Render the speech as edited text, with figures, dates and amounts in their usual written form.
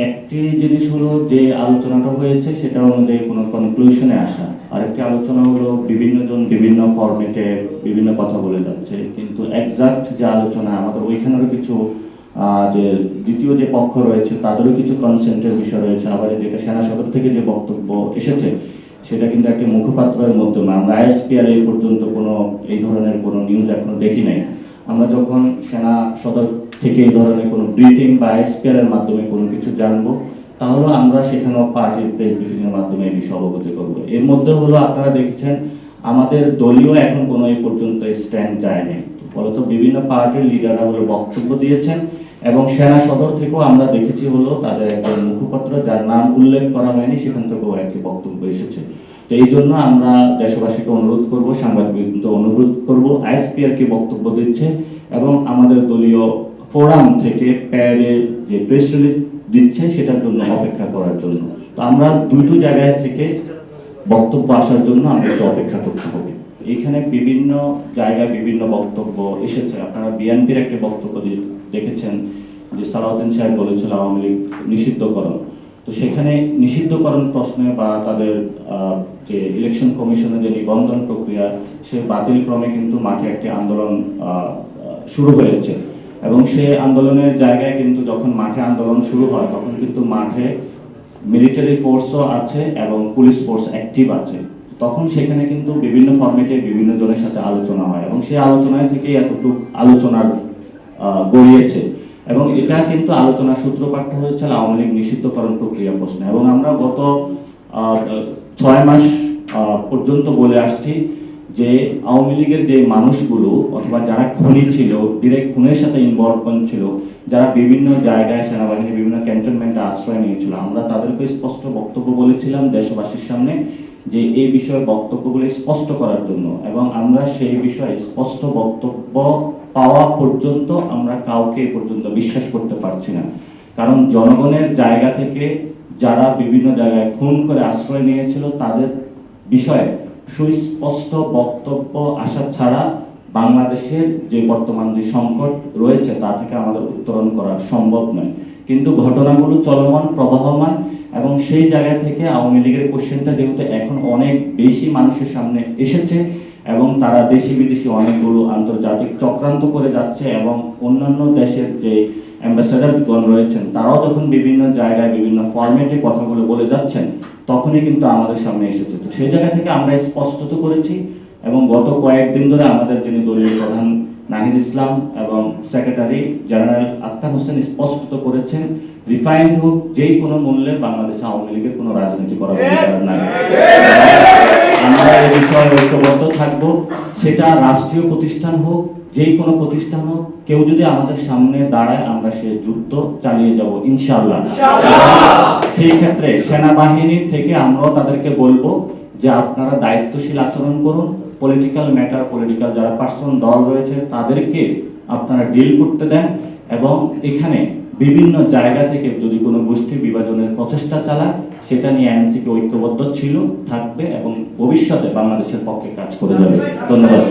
একটি জিনিস হলো যে আলোচনাটা হয়েছে সেটা অনুযায়ী কোনো কনক্লুশনে আসা, আরেকটি আলোচনা হলো বিভিন্ন জন বিভিন্ন ফরম্যাটে বিভিন্ন কথা বলে যাচ্ছে, কিন্তু এক্সাক্ট যে আলোচনা আমাদের ওইখানেরও কিছু যে দ্বিতীয় যে পক্ষ রয়েছে তাদেরও কিছু কনসেন্টের বিষয় রয়েছে। আবার যেটা সেনা সদর থেকে যে বক্তব্য এসেছে সেটা কিন্তু একটি মুখপাত্রের মাধ্যমে, আমরা আইএসপিআর এই পর্যন্ত কোনো এই ধরনের কোনো নিউজ এখনো দেখি নাই। আমরা যখন সেনা সদর থেকে এই ধরনের কোনো ব্রিফিং বা আইএসপিআর এর মাধ্যমে কোনো কিছু জানবো, তাহলে আমরা সেখানেও পার্টির প্রেস ব্রিফিং এর মাধ্যমে এই বিষয়ে অবগত করবো। এর মধ্যে হলো আপনারা দেখেছেন আমাদের দলীয় এখন কোনো এই পর্যন্ত স্ট্যান্ড যায়নি, ফলত বিভিন্ন পার্টির লিডাররা হলো বক্তব্য দিয়েছেন এবং সেনা সদর থেকেও আমরা দেখেছি হলো তাদের একজন মুখপাত্র যার নাম উল্লেখ করা হয়নি সেখান থেকেও একটি বক্তব্য এসেছে। তো এই জন্য আমরা দেশবাসীকে অনুরোধ করব, সাংবাদিকদের অনুরোধ করব, আইএসপিআর কি বক্তব্য দিচ্ছে এবং আমাদের দলীয় ফোরাম থেকে প্যাডে যে প্রেস রিলিজ দিচ্ছে সেটার জন্য অপেক্ষা করার জন্য। তো আমরা দুটো জায়গায় থেকে বক্তব্য আসার জন্য আমরা একটু অপেক্ষা করতে হবে। এখানে বিভিন্ন জায়গায় বিভিন্ন বক্তব্য এসেছে। আপনারা বিএনপির একটা বক্তব্য দেখেছেন যে সালাউদ্দিন সাহেব বলেছিল আওয়ামী লীগ নিষিদ্ধকরণ। তো সেখানে নিষিদ্ধকরণ প্রশ্নে বা তাদের যে ইলেকশন কমিশনের যে নিবন্ধন প্রক্রিয়া সে বাতিল ক্রমে কিন্তু মাঠে একটি আন্দোলন শুরু হয়েছে এবং সেই আন্দোলনের জায়গায় কিন্তু যখন মাঠে আন্দোলন শুরু হয় তখন কিন্তু মাঠে মিলিটারি ফোর্সও আছে এবং পুলিশ ফোর্স অ্যাক্টিভ আছে। তখন সেখানে কিন্তু বিভিন্ন ফরম্যাটে বিভিন্ন জনের সাথে আলোচনা হয় এবং সেই আলোচনায় থেকেই এতটুকু আলোচনার গড়িয়েছে এবং এটা কিন্তু আলোচনার সূত্রপাত হয়েছে আওয়ামী লীগ নিষিদ্ধকরণ প্রক্রিয়া প্রশ্নে। এবং আমরা গত 6 মাস পর্যন্ত বলে আসছি যে আওয়ামী লীগের যে মানুষগুলো অথবা যারা খুনি ছিল, ডিরেক্ট খুনের সাথে ইনভলভমেন্ট ছিল, যারা বিভিন্ন জায়গায় সেনাবাহিনী বিভিন্ন ক্যান্টনমেন্টে আশ্রয় নিয়েছিল, আমরা তাদেরকে স্পষ্ট বক্তব্য বলেছিলাম দেশবাসীর সামনে যে এই বিষয়ে বক্তব্যগুলো স্পষ্ট করার জন্য। এবং আমরা সেই বিষয়ে স্পষ্ট বক্তব্য পাওয়া পর্যন্ত আমরা কাউকে পর্যন্ত বিশ্বাস করতে পারছি না, কারণ জনগণের জায়গা থেকে যারা বিভিন্ন জায়গায় খুন করে আশ্রয় নিয়েছিল তাদের বিষয়ে সুস্পষ্ট বক্তব্য আসা ছাড়া বাংলাদেশের যে বর্তমান যে সংকট রয়েছে তা থেকে আমাদের উত্তরণ করা সম্ভব নয়। কিন্তু ঘটনাগুলো চলমান প্রবাহমান এবং সেই জায়গা থেকে আওয়ামী লীগের কোশ্চেনটা যেহেতু এখন অনেক বেশি মানুষের সামনে এসেছে এবং তারা দেশি বিদেশি অনেকগুলো আন্তর্জাতিক চক্রান্ত করে যাচ্ছে এবং অন্যান্য দেশের যে অ্যাম্বাসেডারগণ রয়েছেন তারাও যখন বিভিন্ন জায়গায় বিভিন্ন ফরম্যাটে কথাগুলো বলে যাচ্ছেন তখনই কিন্তু আমাদের সামনে এসেছে। তো সেই জায়গা থেকে আমরা স্পষ্টত করেছি এবং গত কয়েকদিন ধরে আমাদের যিনি দলীয় প্রধান নাহিদ ইসলাম এবং সেক্রেটারি জেনারেল আখতার হোসেন স্পষ্টত করেছেন রিফাইন্ড হোক যেই কোনো মূল্যে বাংলাদেশে আওয়ামী লীগের কোনো রাজনীতি করার অধিকার নাই। আমরা এই বিষয়ে ঐক্যবদ্ধ থাকবো, সেটা রাষ্ট্রীয় প্রতিষ্ঠান হোক যেই কোনো প্রতিষ্ঠান হোক, কেউ যদি আমাদের সামনে দাঁড়ায় আমরা সে যুদ্ধ চালিয়ে যাব ইনশাআল্লাহ। সেই ক্ষেত্রে সেনাবাহিনীর থেকে আমরাও তাদেরকে বলবো যে আপনারা দায়িত্বশীল আচরণ করুন, পলিটিক্যাল ম্যাটার পলিটিক্যাল যারা পার্সন দল রয়েছে তাদেরকে আপনারা ডিল করতে দেন এবং এখানে বিভিন্ন জায়গা থেকে যদি কোনো গোষ্ঠী বিভাজনের প্রচেষ্টা চালায় সেটা নিয়ে এনসিপি ঐক্যবদ্ধ ছিল, থাকবে এবং ভবিষ্যতে বাংলাদেশের পক্ষে কাজ করে যাবে। ধন্যবাদ।